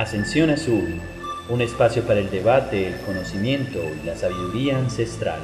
Ascensión Azul, un espacio para el debate, el conocimiento y la sabiduría ancestral.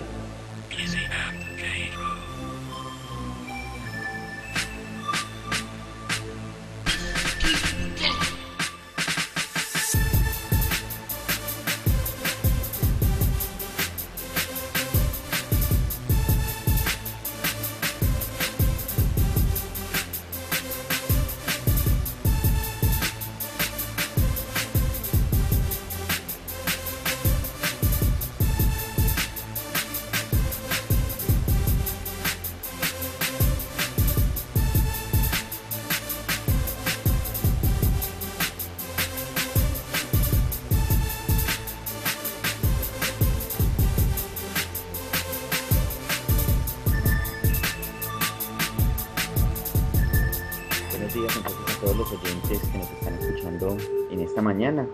Buenos días entonces a todos los oyentes que nos están escuchando en esta mañana.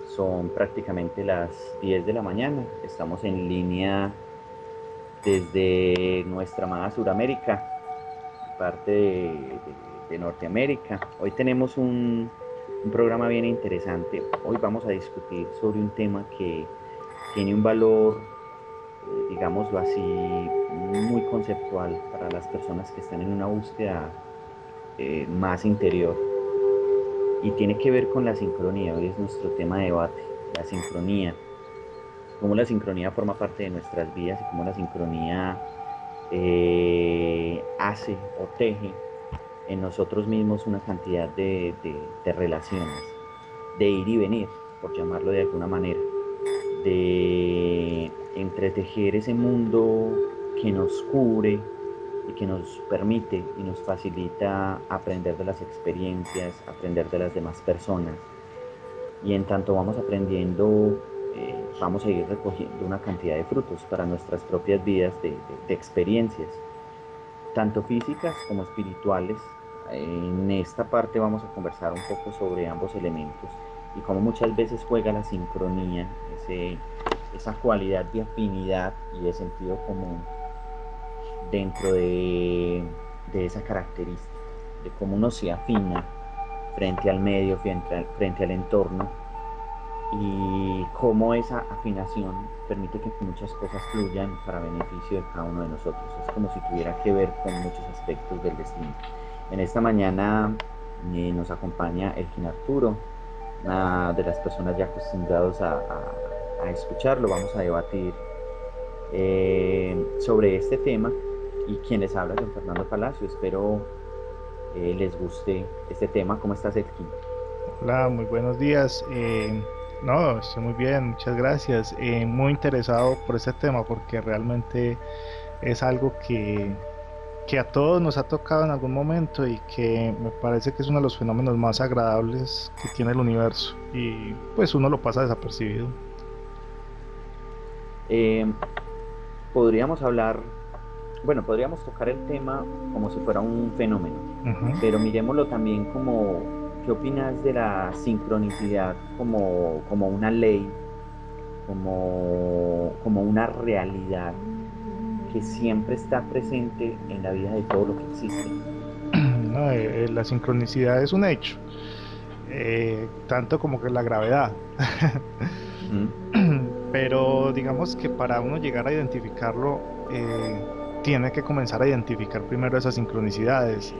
Son prácticamente las 10 de la mañana. Estamos en línea desde nuestra amada Suramérica, parte de Norteamérica. Hoy tenemos un programa bien interesante. Hoy vamos a discutir sobre un tema que tiene un valor, digámoslo así, muy conceptual para las personas que están en una búsqueda más interior, y tiene que ver con la sincronía. Hoy es nuestro tema de debate, la sincronía, cómo la sincronía forma parte de nuestras vidas y cómo la sincronía hace o teje en nosotros mismos una cantidad de relaciones, de ir y venir, por llamarlo de alguna manera, de entretejer ese mundo que nos cubre y que nos permite y nos facilita aprender de las experiencias, aprender de las demás personas. Y en tanto vamos aprendiendo, vamos a ir recogiendo una cantidad de frutos para nuestras propias vidas, de experiencias, tanto físicas como espirituales. En esta parte vamos a conversar un poco sobre ambos elementos y cómo muchas veces juega la sincronía, esa cualidad de afinidad y de sentido común dentro de esa característica, de cómo uno se afina frente al medio, frente al entorno, y cómo esa afinación permite que muchas cosas fluyan para beneficio de cada uno de nosotros. Es como si tuviera que ver con muchos aspectos del destino. En esta mañana nos acompaña Elgin Arturo, una de las personas ya acostumbrados a escucharlo. Vamos a debatir sobre este tema, y quien les habla es don Fernando Palacio. Espero les guste este tema. ¿Cómo estás, Elkin? Hola, muy buenos días. No, estoy muy bien, muchas gracias. Muy interesado por este tema porque realmente es algo que a todos nos ha tocado en algún momento y que me parece que es uno de los fenómenos más agradables que tiene el universo y pues uno lo pasa desapercibido. Eh, Podríamos hablar, bueno, podríamos tocar el tema como si fuera un fenómeno, Ujú. pero miremoslo también como, ¿qué opinas de la sincronicidad como una ley, como una realidad que siempre está presente en la vida de todo lo que existe? No, la sincronicidad es un hecho, tanto como que la gravedad. Ujú. Pero digamos que para uno llegar a identificarlo, tiene que comenzar a identificar primero esas sincronicidades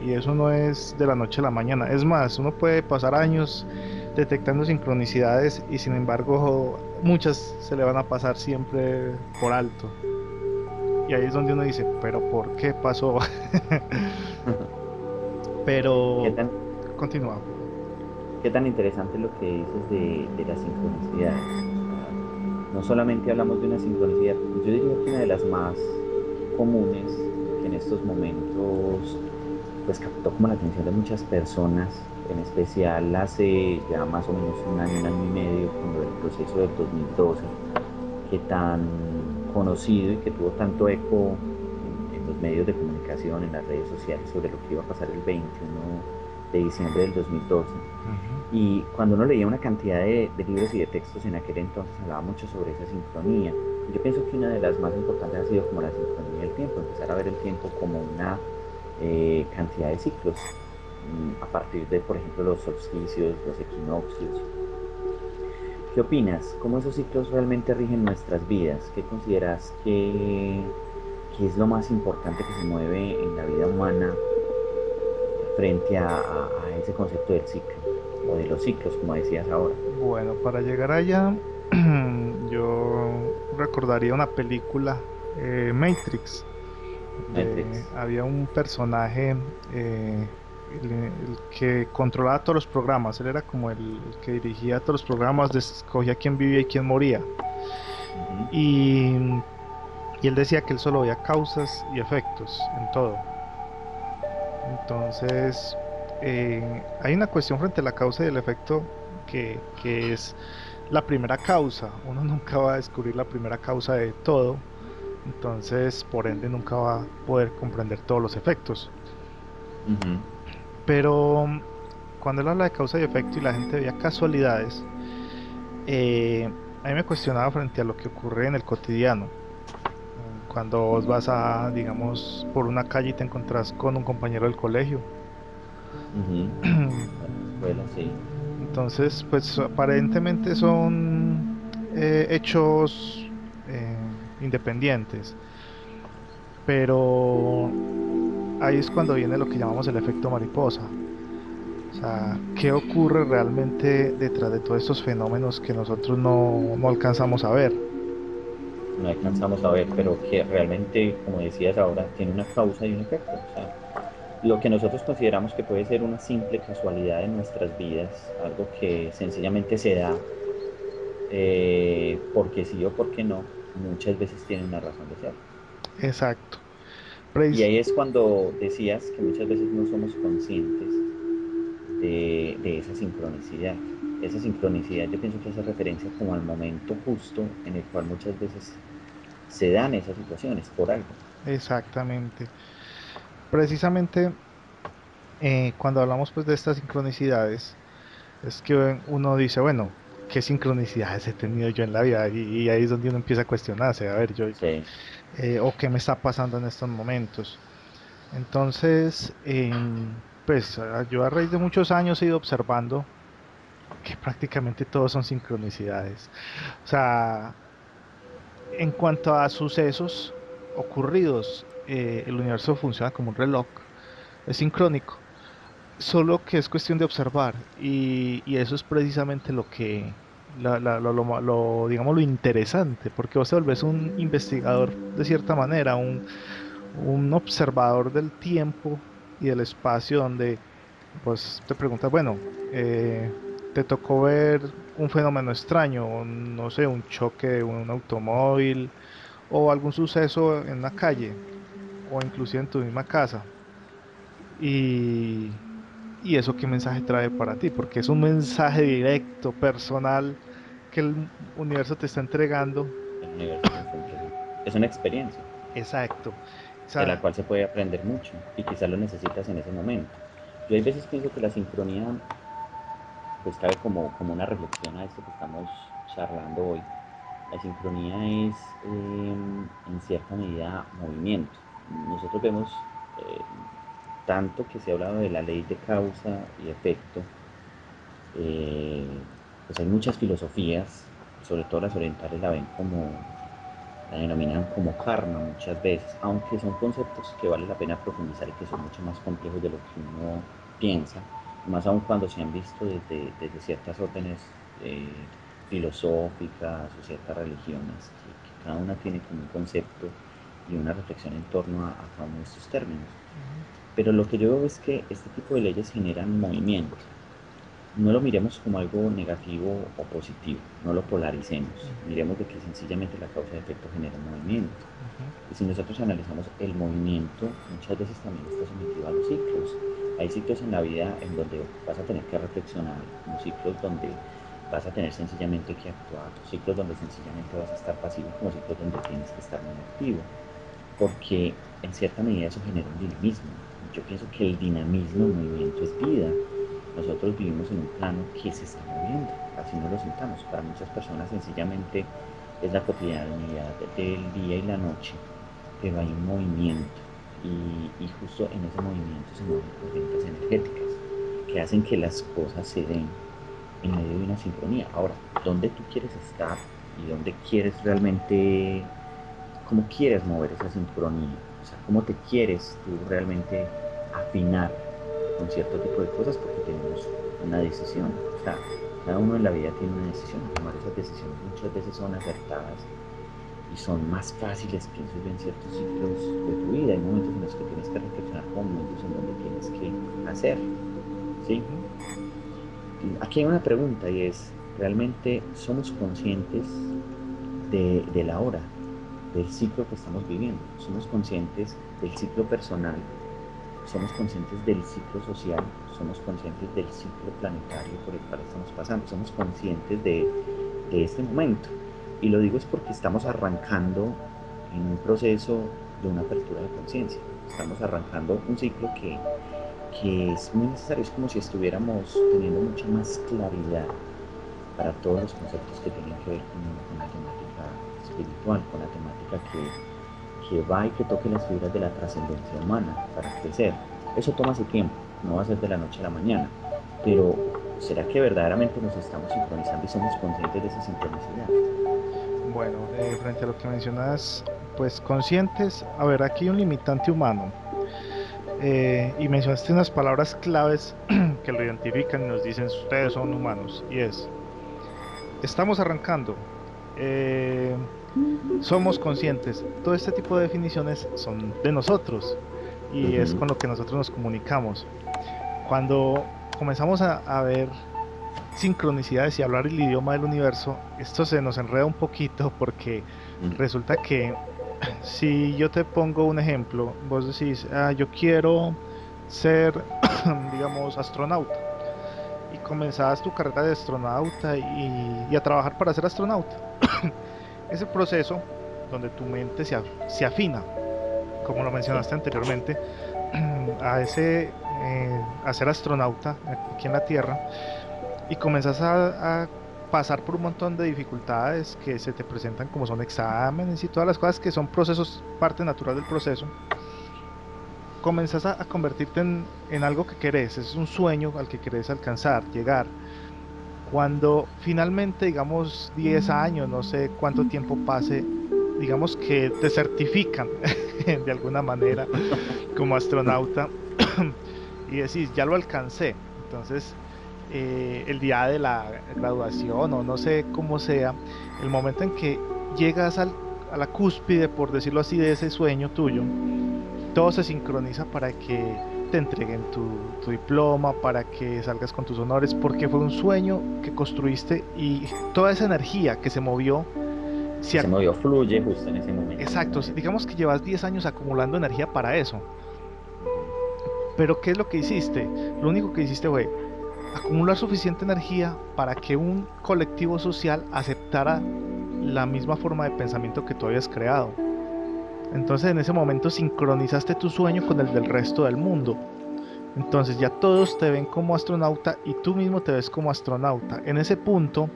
y eso no es de la noche a la mañana. Es más, uno puede pasar años detectando sincronicidades y sin embargo muchas se le van a pasar siempre por alto. Y ahí es donde uno dice, pero ¿por qué pasó? ¿Qué Pero tan, continúa. qué tan interesante lo que dices de las sincronicidades? O sea, no solamente hablamos de una sincronicidad, yo diría que una de las más comunes, que en estos momentos pues captó como la atención de muchas personas, en especial hace ya más o menos un año y medio, con lo del proceso del 2012, que tan conocido y que tuvo tanto eco en los medios de comunicación, en las redes sociales, sobre lo que iba a pasar el 21 de diciembre del 2012. Ujú. Y cuando uno leía una cantidad de libros y de textos en aquel entonces, hablaba mucho sobre esa sincronía. Yo pienso que una de las más importantes ha sido como la sincronía del tiempo, empezar a ver el tiempo como una cantidad de ciclos, a partir de, por ejemplo, los solsticios, los equinoccios. ¿Qué opinas? ¿Cómo esos ciclos realmente rigen nuestras vidas? ¿Qué consideras que es lo más importante que se mueve en la vida humana frente a ese concepto del ciclo o de los ciclos, como decías ahora? Bueno, para llegar allá, yo recordaría una película, Matrix, donde Matrix. había un personaje, el que controlaba todos los programas. Él era como el que dirigía todos los programas, escogía quién vivía y quién moría. Ujú. Y, y él decía que él solo veía causas y efectos en todo. Entonces, hay una cuestión frente a la causa y el efecto que es la primera causa. Uno nunca va a descubrir la primera causa de todo, entonces, por ende, nunca va a poder comprender todos los efectos. Ujú. Pero cuando él habla de causa y efecto y la gente veía casualidades, a mí me cuestionaba frente a lo que ocurre en el cotidiano. Cuando vos vas a, digamos, por una calle y te encontrás con un compañero del colegio. Ujú. A la escuela, sí. Entonces, pues aparentemente son hechos independientes, pero ahí es cuando viene lo que llamamos el efecto mariposa. O sea, ¿qué ocurre realmente detrás de todos estos fenómenos que nosotros no alcanzamos a ver? No alcanzamos a ver, pero que realmente, como decías ahora, tiene una causa y un efecto. O sea, lo que nosotros consideramos que puede ser una simple casualidad en nuestras vidas, algo que sencillamente se da porque sí o porque no, muchas veces tiene una razón de ser. Exacto. Y Precis- ahí es cuando decías que muchas veces no somos conscientes de esa sincronicidad. Esa sincronicidad yo pienso que hace referencia como al momento justo en el cual muchas veces se dan esas situaciones por algo. Exactamente. Precisamente cuando hablamos pues de estas sincronicidades, es que uno dice, bueno, ¿qué sincronicidades he tenido yo en la vida? Y ahí es donde uno empieza a cuestionarse, a ver, yo, Sí. o qué me está pasando en estos momentos. Entonces, pues yo a raíz de muchos años he ido observando que prácticamente todos son sincronicidades. O sea, en cuanto a sucesos ocurridos, el universo funciona como un reloj, es sincrónico, solo que es cuestión de observar y eso es precisamente lo que, digamos, lo interesante, porque vos te volvés un investigador de cierta manera, un observador del tiempo y del espacio donde pues te preguntas, bueno, te tocó ver un fenómeno extraño, no sé, un choque de un automóvil o algún suceso en la calle o inclusive en tu misma casa. Y, y eso qué mensaje trae para ti, porque es un mensaje directo, personal, que el universo te está entregando. El universo te está entregando. Es una experiencia Exacto. O de la sea, cual se puede aprender mucho y quizás lo necesitas en ese momento. Yo hay veces pienso que la sincronía, pues cabe como una reflexión a esto que estamos charlando hoy. La sincronía es en cierta medida movimiento. Nosotros vemos tanto que se ha hablado de la ley de causa y efecto, pues hay muchas filosofías, sobre todo las orientales la ven como, la denominan como karma muchas veces, aunque son conceptos que vale la pena profundizar y que son mucho más complejos de lo que uno piensa, más aún cuando se han visto desde ciertas órdenes filosóficas o ciertas religiones, que cada una tiene como un concepto y una reflexión en torno a cada uno de estos términos. ujú, Pero lo que yo veo es que este tipo de leyes generan movimiento. No lo miremos como algo negativo o positivo, no lo polaricemos. ujú, Miremos de que sencillamente la causa de efecto genera un movimiento. ujú. Y si nosotros analizamos el movimiento, muchas veces también está sometido a los ciclos. Hay ciclos en la vida en donde vas a tener que reflexionar, como ciclos donde vas a tener sencillamente que actuar, ciclos donde sencillamente vas a estar pasivo, como ciclos donde tienes que estar muy activo, porque en cierta medida eso genera un dinamismo. Yo pienso que el dinamismo, el movimiento es vida. Nosotros vivimos en un plano que se está moviendo, así no lo sintamos. Para muchas personas sencillamente es la cotidianidad del día y la noche, pero hay un movimiento y justo en ese movimiento se mueven corrientes energéticas. que hacen que las cosas se den en medio de una sincronía. Ahora, ¿dónde tú quieres estar y dónde quieres realmente, cómo quieres mover esa sincronía? O sea, ¿cómo te quieres tú realmente afinar con cierto tipo de cosas? Porque tenemos una decisión. O sea, cada uno en la vida tiene una decisión. Tomar esas decisiones muchas veces son acertadas y son más fáciles, pienso yo, en ciertos ciclos de tu vida. Hay momentos en los que tienes que reflexionar, con momentos en donde tienes que hacer. ¿Sí? Ujú. Aquí hay una pregunta y es, ¿realmente somos conscientes de la hora, del ciclo que estamos viviendo? ¿Somos conscientes del ciclo personal? ¿Somos conscientes del ciclo social? ¿Somos conscientes del ciclo planetario por el cual estamos pasando? ¿Somos conscientes de este momento? Y lo digo es porque estamos arrancando en un proceso de una apertura de conciencia. Estamos arrancando un ciclo que es muy necesario. Es como si estuviéramos teniendo mucha más claridad para todos los conceptos que tienen que ver con la temática espiritual, con la temática que va y que toque las fibras de la trascendencia humana para crecer. Eso toma su tiempo, no va a ser de la noche a la mañana, pero ¿será que verdaderamente nos estamos sincronizando y somos conscientes de esa sincronicidad? Bueno, frente a lo que mencionas, pues conscientes, a ver, aquí hay un limitante humano. Y mencionaste unas palabras claves que lo identifican y nos dicen, ustedes son humanos, y es, estamos arrancando, eh, somos conscientes, todo este tipo de definiciones son de nosotros y es Ujú. con lo que nosotros nos comunicamos. Cuando comenzamos a ver sincronicidades y hablar el idioma del universo, esto se nos enreda un poquito porque Mm. resulta que si yo te pongo un ejemplo, vos decís, yo quiero ser, digamos, astronauta, y comenzás tu carrera de astronauta y a trabajar para ser astronauta. Ese proceso donde tu mente se afina, como lo Sí. mencionaste anteriormente, a ser astronauta aquí en la Tierra, y comenzás a pasar por un montón de dificultades que se te presentan, como son exámenes y todas las cosas que son procesos, parte natural del proceso. Comenzás a convertirte en algo que querés, es un sueño al que querés alcanzar, llegar. Cuando finalmente, digamos, 10 años, no sé cuánto tiempo pase, digamos que te certifican de alguna manera como astronauta y decís, ya lo alcancé. Entonces, el día de la graduación o no sé cómo sea, el momento en que llegas a la cúspide, por decirlo así, de ese sueño tuyo, todo se sincroniza para que te entreguen tu diploma, para que salgas con tus honores, porque fue un sueño que construiste y toda esa energía que se movió, se Ese movió fluye justo en ese momento de exacto, una vez. digamos que llevas 10 años acumulando energía para eso, pero ¿qué es lo que hiciste? Lo único que hiciste fue acumular suficiente energía para que un colectivo social aceptara la misma forma de pensamiento que tú habías creado. Entonces en ese momento sincronizaste tu sueño con el del resto del mundo. Entonces ya todos te ven como astronauta y tú mismo te ves como astronauta. En ese punto,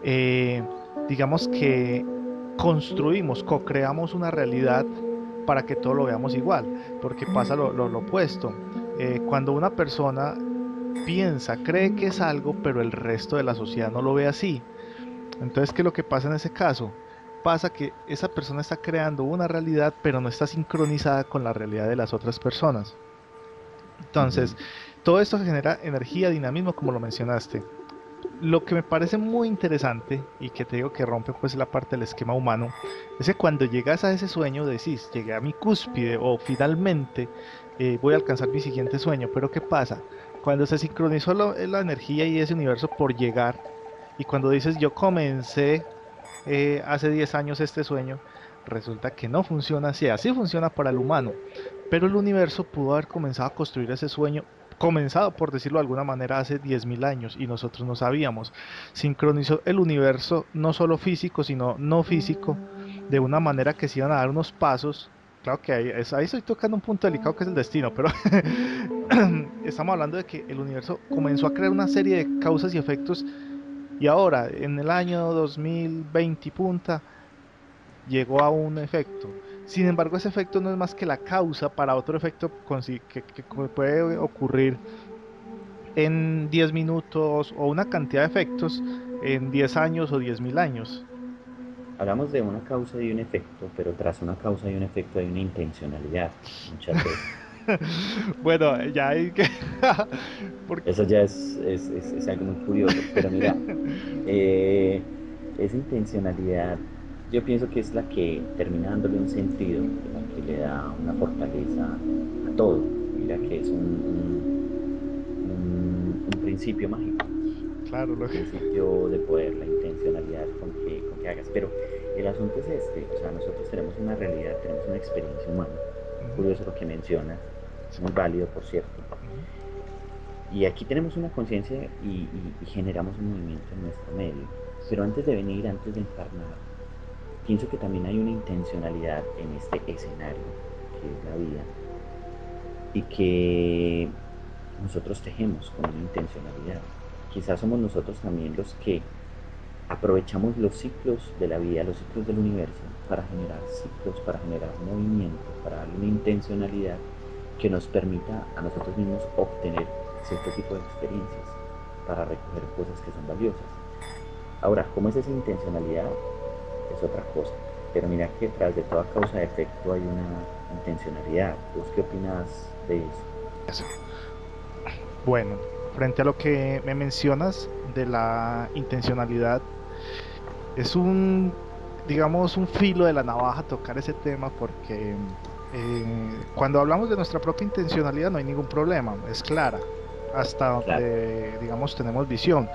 eh, digamos que construimos, co-creamos una realidad para que todo lo veamos igual, porque pasa lo opuesto. Cuando una persona piensa, cree que es algo, pero el resto de la sociedad no lo ve así. Entonces, ¿qué es lo que pasa en ese caso? Pasa que esa persona está creando una realidad, pero no está sincronizada con la realidad de las otras personas. Ujú. Entonces, todo esto genera energía, dinamismo, como lo mencionaste. Lo que me parece muy interesante y que te digo que rompe pues la parte del esquema humano, es que cuando llegas a ese sueño decís, llegué a mi cúspide o finalmente voy a alcanzar mi siguiente sueño, pero ¿qué pasa? Cuando se sincronizó la energía y ese universo por llegar, y cuando dices yo comencé hace 10 años este sueño, resulta que no funciona así, así funciona para el humano, pero el universo pudo haber comenzado a construir ese sueño, comenzado por decirlo de alguna manera hace 10.000 años y nosotros no sabíamos. Sincronizó el universo no solo físico, sino no físico, de una manera que se iban a dar unos pasos. Claro que ahí estoy tocando un punto delicado que es el destino, pero estamos hablando de que el universo comenzó a crear una serie de causas y efectos y ahora, en el año 2020 y punta, llegó a un efecto. Sin embargo, ese efecto no es más que la causa para otro efecto que puede ocurrir en 10 minutos o una cantidad de efectos en 10 años o 10.000 años. Hablamos de una causa y un efecto, pero tras una causa y un efecto hay una intencionalidad, muchas veces. Bueno, ya hay que... Porque... Eso ya es algo muy curioso, pero mira, eh, esa intencionalidad yo pienso que es la que termina dándole un sentido, la que le da una fortaleza a todo. Mira que es un principio mágico, Claro, un principio de poder, la intencionalidad con que hagas. Pero el asunto es este, o sea, nosotros tenemos una realidad, tenemos una experiencia humana, muy Ujú, curioso lo que mencionas, sí, muy válido, por cierto. ujú, Y aquí tenemos una conciencia y generamos un movimiento en nuestro medio. Pero antes de venir, antes de encarnar, pienso que también hay una intencionalidad en este escenario, que es la vida, y que nosotros tejemos con una intencionalidad. Quizás somos nosotros también los que aprovechamos los ciclos de la vida, los ciclos del universo, para generar ciclos, para generar movimiento, para darle una intencionalidad que nos permita a nosotros mismos obtener cierto tipo de experiencias, para recoger cosas que son valiosas. Ahora, ¿cómo es esa intencionalidad? Es otra cosa. Pero mira que tras de toda causa de efecto hay una intencionalidad. ¿Vos qué opinas de eso? eso. Bueno, frente a lo que me mencionas de la intencionalidad, es un, digamos, un filo de la navaja tocar ese tema porque cuando hablamos de nuestra propia intencionalidad no hay ningún problema, es clara, hasta Claro, donde, digamos, tenemos visión,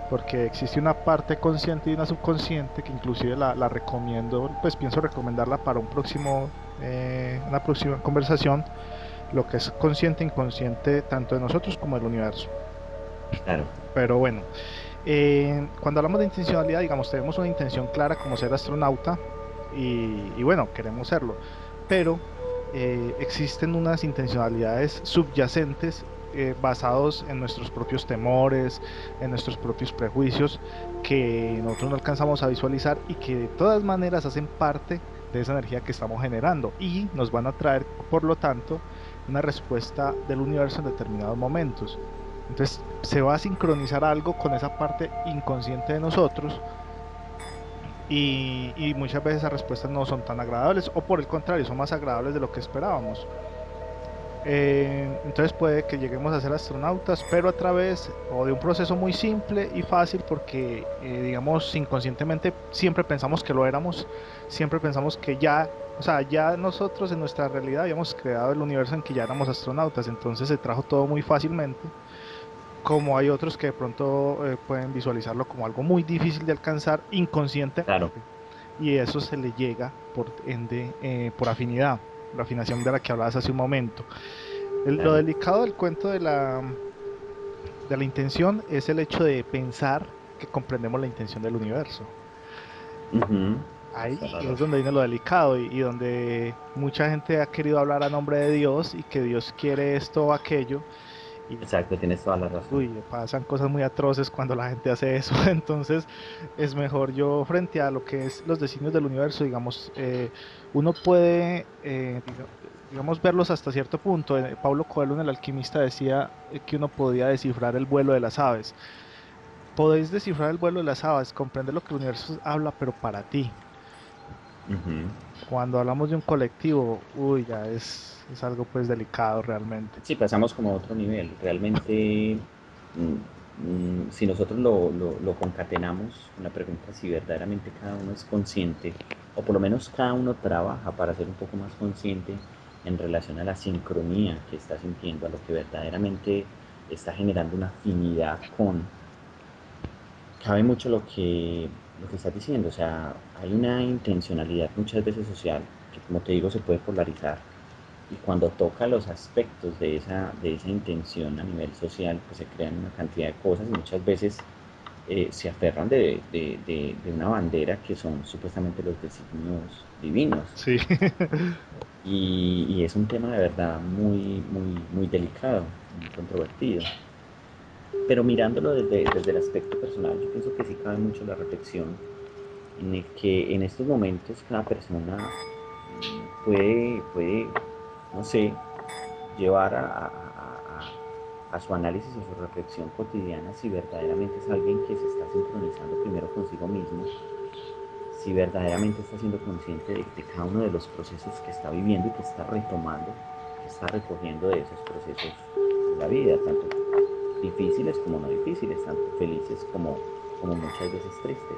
porque existe una parte consciente y una subconsciente que inclusive la recomiendo, pues pienso recomendarla para una próxima conversación, lo que es consciente e inconsciente tanto de nosotros como del universo. claro, Pero bueno. Cuando hablamos de intencionalidad, digamos, tenemos una intención clara como ser astronauta y bueno, queremos serlo, pero existen unas intencionalidades subyacentes basados en nuestros propios temores, en nuestros propios prejuicios que nosotros no alcanzamos a visualizar y que de todas maneras hacen parte de esa energía que estamos generando y nos van a traer, por lo tanto, una respuesta del universo en determinados momentos. Entonces se va a sincronizar algo con esa parte inconsciente de nosotros y muchas veces esas respuestas no son tan agradables o por el contrario, son más agradables de lo que esperábamos. Entonces puede que lleguemos a ser astronautas, pero a través o de un proceso muy simple y fácil porque, digamos, inconscientemente siempre pensamos que lo éramos, siempre pensamos que ya, o sea, ya nosotros en nuestra realidad habíamos creado el universo en que ya éramos astronautas, entonces se trajo todo muy fácilmente como hay otros que de pronto pueden visualizarlo como algo muy difícil de alcanzar claro, inconscientemente. Y eso se le llega por ende, por afinidad, la afinación de la que hablabas hace un momento. Lo claro. delicado del cuento de la intención es el hecho de pensar que comprendemos la intención del universo. Ujú. Eso es Ahí es horroroso. donde viene lo delicado y donde mucha gente ha querido hablar a nombre de Dios y que Dios quiere esto o aquello. Y Exacto, tienes toda la razón. uy, pasan cosas muy atroces cuando la gente hace eso. Entonces, es mejor yo frente a lo que es los designios del universo, digamos, uno puede, digamos, verlos hasta cierto punto. Paulo Coelho, en El Alquimista, decía que uno podía descifrar el vuelo de las aves. Podéis descifrar el vuelo de las aves, comprender lo que el universo habla, pero para ti. Ujú. Cuando hablamos de un colectivo, uy, ya es algo pues delicado realmente. Sí, pasamos como a otro nivel. Realmente, si nosotros lo concatenamos con la pregunta si verdaderamente cada uno es consciente, o por lo menos cada uno trabaja para ser un poco más consciente en relación a la sincronía que está sintiendo, a lo que verdaderamente está generando una afinidad con, cabe mucho lo que estás diciendo. O sea, hay una intencionalidad muchas veces social que, como te digo, se puede polarizar y cuando toca los aspectos de esa intención a nivel social, pues se crean una cantidad de cosas y muchas veces se aferran de una bandera que son supuestamente los designios divinos. Sí. Y es un tema de verdad muy delicado, muy controvertido. Pero mirándolo desde el aspecto personal, yo pienso que sí cabe mucho la reflexión en el que en estos momentos cada persona puede, no sé, llevar a su análisis, a su reflexión cotidiana, si verdaderamente es alguien que se está sincronizando primero consigo mismo, si verdaderamente está siendo consciente de cada uno de los procesos que está viviendo y que está retomando, que está recogiendo de esos procesos de la vida, tanto difíciles como no difíciles, tanto felices como muchas veces tristes.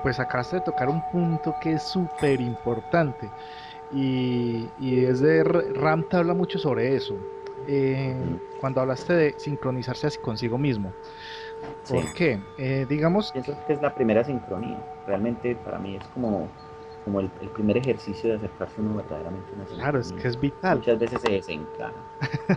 Pues acabaste de tocar un punto que es súper importante y desde Ram te habla mucho sobre eso. Ujú. Cuando hablaste de sincronizarse así consigo mismo. Sí, ¿Por qué? Digamos, pienso que es la primera sincronía. Realmente para mí es como el primer ejercicio de acercarse uno verdaderamente a una claro, es sincronía. que es vital. Muchas veces se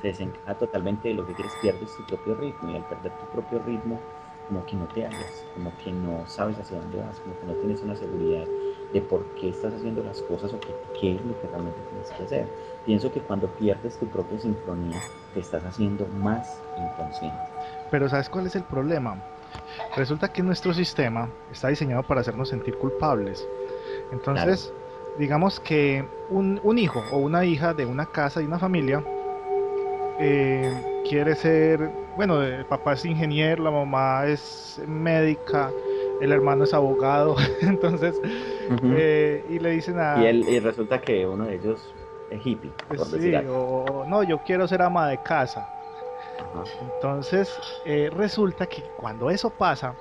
desencaja totalmente de lo que quieres, pierdes tu propio ritmo y al perder tu propio ritmo como que no te hallas, como que no sabes hacia dónde vas, como que no tienes una seguridad de por qué estás haciendo las cosas o qué es lo que realmente tienes que hacer. Pienso que cuando pierdes tu propia sincronía te estás haciendo más inconsciente. Pero ¿sabes cuál es el problema? Resulta que nuestro sistema está diseñado para hacernos sentir culpables. Claro. Entonces, digamos que un hijo o una hija de una casa y una familia quiere ser, bueno, el papá es ingeniero, la mamá es médica, el hermano es abogado, entonces, Ujú. y le dicen Y resulta que uno de ellos es hippie, por decir sí, algo. o no, yo quiero ser ama de casa. Ajá. Entonces, resulta que cuando eso pasa,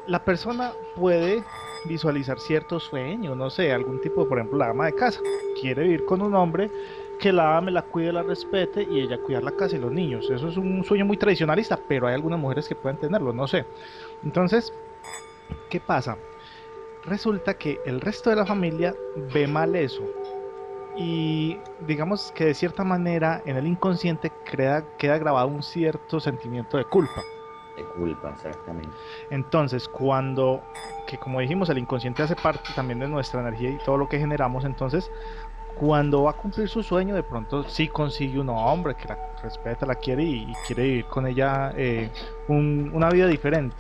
la persona puede visualizar ciertos sueños, no sé, algún tipo, por ejemplo, la ama de casa. Quiere vivir con un hombre que la ame, la cuide, la respete y ella cuidar la casa y los niños. Eso es un sueño muy tradicionalista, pero hay algunas mujeres que pueden tenerlo, no sé. Entonces, ¿qué pasa? Resulta que el resto de la familia ve mal eso y digamos que de cierta manera en el inconsciente queda grabado un cierto sentimiento de culpa. De culpa, exactamente. Entonces, que como dijimos, el inconsciente hace parte también de nuestra energía y todo lo que generamos, entonces, cuando va a cumplir su sueño, de pronto sí consigue un hombre que la respeta, la quiere y quiere vivir con ella una vida diferente.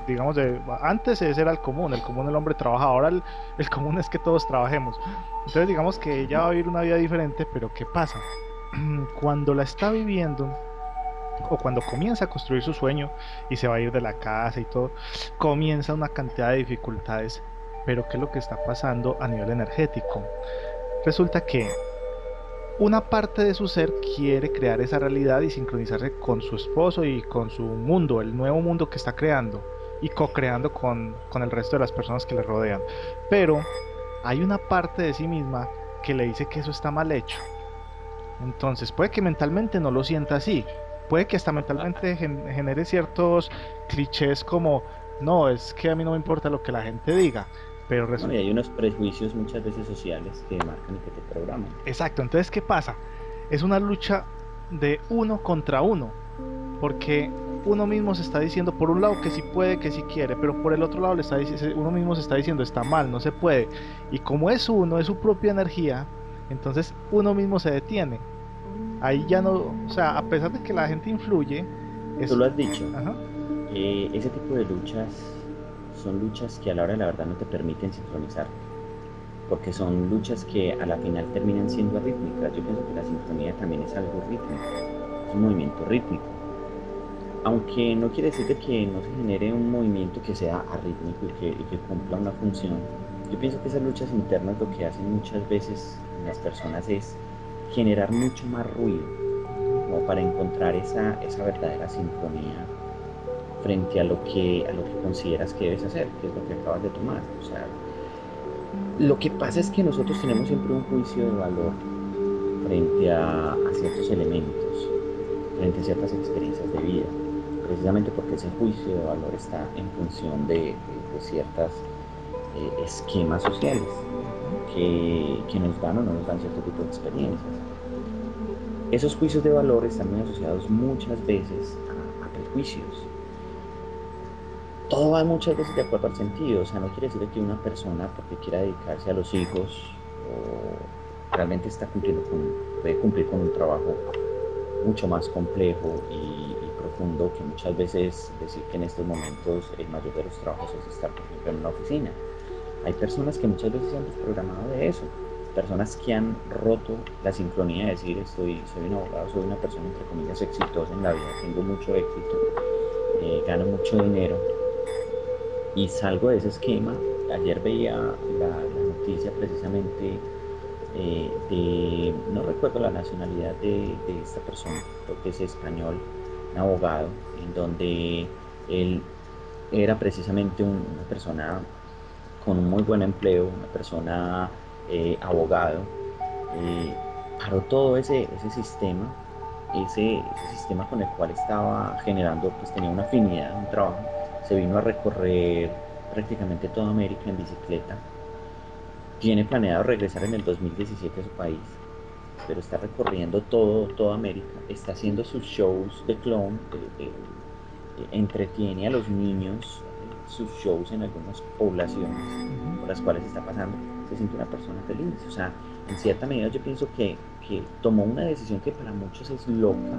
Digamos, antes ese era el común el hombre trabaja, ahora el común es que todos trabajemos. Entonces, digamos que ella va a vivir una vida diferente, pero ¿qué pasa? Cuando la está viviendo, o cuando comienza a construir su sueño y se va a ir de la casa y todo, comienza una cantidad de dificultades. Pero ¿qué es lo que está pasando a nivel energético? Resulta que una parte de su ser quiere crear esa realidad y sincronizarse con su esposo y con su mundo, el nuevo mundo que está creando y co-creando con el resto de las personas que le rodean. Pero hay una parte de sí misma que le dice que eso está mal hecho. Entonces, puede que mentalmente no lo sienta así. Puede que hasta mentalmente genere ciertos clichés como, no, es que a mí no me importa lo que la gente diga, pero No, y hay unos prejuicios muchas veces sociales que marcan y que te programan. exacto, entonces, ¿qué pasa? Es una lucha de uno contra uno, porque uno mismo se está diciendo por un lado que sí puede, que sí quiere, pero por el otro lado uno mismo se está diciendo está mal, no se puede. Y como es uno, es su propia energía, entonces uno mismo se detiene. Ahí ya no, o sea, a pesar de que la gente influye, Tú es, lo has dicho, ajá, ese tipo de luchas son luchas que a la hora de la verdad no te permiten sincronizar, porque son luchas que a la final terminan siendo rítmicas. Yo pienso que la sincronía también es algo rítmico, es un movimiento rítmico. Aunque no quiere decir de que no se genere un movimiento que sea arrítmico y que cumpla una función. Yo pienso que esas luchas internas lo que hacen muchas veces en las personas es generar mucho más ruido, ujú. como para encontrar esa verdadera sincronía frente a lo que consideras que debes hacer, que es lo que acabas de tomar. O sea, lo que pasa es que nosotros tenemos siempre un juicio de valor frente a ciertos elementos, frente a ciertas experiencias de vida, precisamente porque ese juicio de valor está en función de ciertos esquemas sociales Ujú. que nos dan o no nos dan cierto tipo de experiencias. Esos juicios de valor están muy asociados muchas veces a prejuicios. Todo va muchas veces de acuerdo al sentido, o sea, no quiere decir que una persona porque quiera dedicarse a los hijos o realmente puede cumplir con un trabajo mucho más complejo y profundo que muchas veces decir que en estos momentos el mayor de los trabajos es estar, por ejemplo, en una oficina. Hay personas que muchas veces se han desprogramado de eso personas que han roto la sincronía de decir soy un abogado, soy una persona entre comillas exitosa en la vida, tengo mucho éxito, gano mucho dinero y salgo de ese esquema. Ayer veía la noticia precisamente no recuerdo la nacionalidad de esta persona, creo que es español, un abogado, en donde él era precisamente una persona con un muy buen empleo, una persona abogado, eh, paró todo ese sistema, ese sistema con el cual estaba generando, pues tenía una afinidad, un trabajo, se vino a recorrer prácticamente toda América en bicicleta, tiene planeado regresar en el 2017 a su país, pero está recorriendo toda América, está haciendo sus shows de clown, entretiene a los niños, sus shows en algunas poblaciones Ujú. por las cuales está pasando, se siente una persona feliz. O sea, en cierta medida yo pienso que tomó una decisión que para muchos es loca,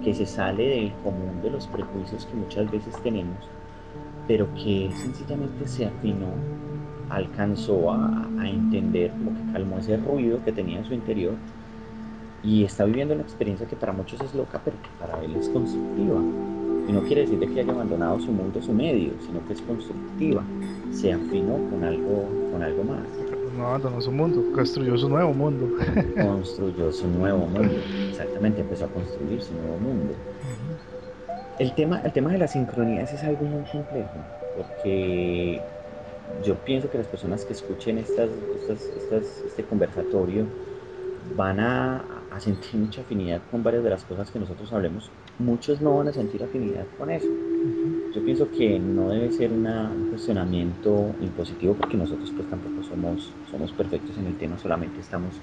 que se sale del común de los prejuicios que muchas veces tenemos, pero que él sencillamente se afinó, alcanzó a entender, como que calmó ese ruido que tenía en su interior y está viviendo una experiencia que para muchos es loca, pero que para él es constructiva. Y no quiere decir de que haya abandonado su mundo, su medio, sino que es constructiva. Se afinó con algo más. Pero no abandonó su mundo, construyó su nuevo mundo. Construyó su nuevo mundo. Exactamente, empezó a construir su nuevo mundo. Ujú. El tema de las sincronías es algo muy complejo, porque yo pienso que las personas que escuchen este conversatorio van a sentir mucha afinidad con varias de las cosas que nosotros hablemos. Muchos no van a sentir afinidad con eso. Ujú. Yo pienso que no debe ser un cuestionamiento impositivo porque nosotros pues tampoco somos perfectos en el tema, solamente estamos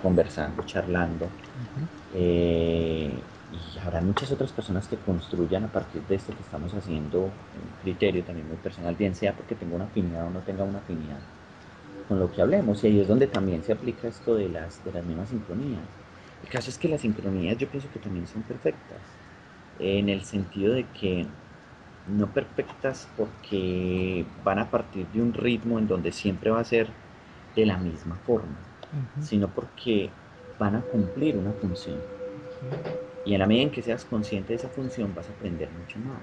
conversando, charlando. Ujú. Y habrá muchas otras personas que construyan a partir de esto que estamos haciendo un criterio también muy personal, bien sea porque tenga una afinidad o no tenga una afinidad con lo que hablemos. Y ahí es donde también se aplica esto de las mismas sincronías. El caso es que las sincronías yo pienso que también son perfectas, en el sentido de que no perfectas porque van a partir de un ritmo en donde siempre va a ser de la misma forma, Ujú. sino porque van a cumplir una función. Sí. Y en la medida en que seas consciente de esa función vas a aprender mucho más.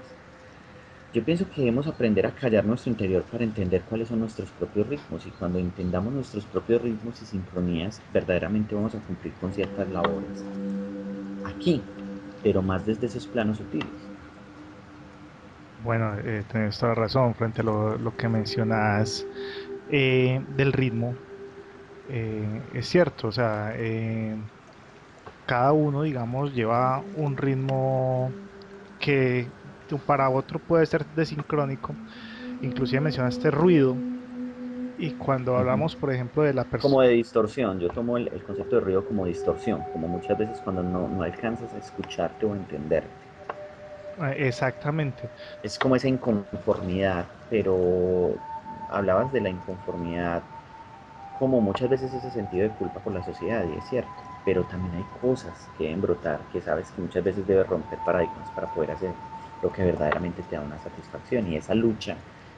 Yo pienso que debemos aprender a callar nuestro interior para entender cuáles son nuestros propios ritmos y cuando entendamos nuestros propios ritmos y sincronías, verdaderamente vamos a cumplir con ciertas labores aquí, pero más desde esos planos sutiles. Bueno, tenés toda la razón frente a lo que mencionas del ritmo. Es cierto, o sea, cada uno, digamos, lleva un ritmo que para otro puede ser desincrónico. Inclusive mencionaste ruido y cuando Ujú. hablamos, por ejemplo, de la Como persona... de distorsión, yo tomo el concepto de ruido como distorsión, como muchas veces cuando no alcanzas a escucharte o a entenderte. Exactamente. Es como esa inconformidad, pero hablabas de la inconformidad como muchas veces ese sentido de culpa por la sociedad, y es cierto, pero también hay cosas que deben brotar, que sabes que muchas veces debes romper paradigmas para poder hacer lo que verdaderamente te da una satisfacción, y esa lucha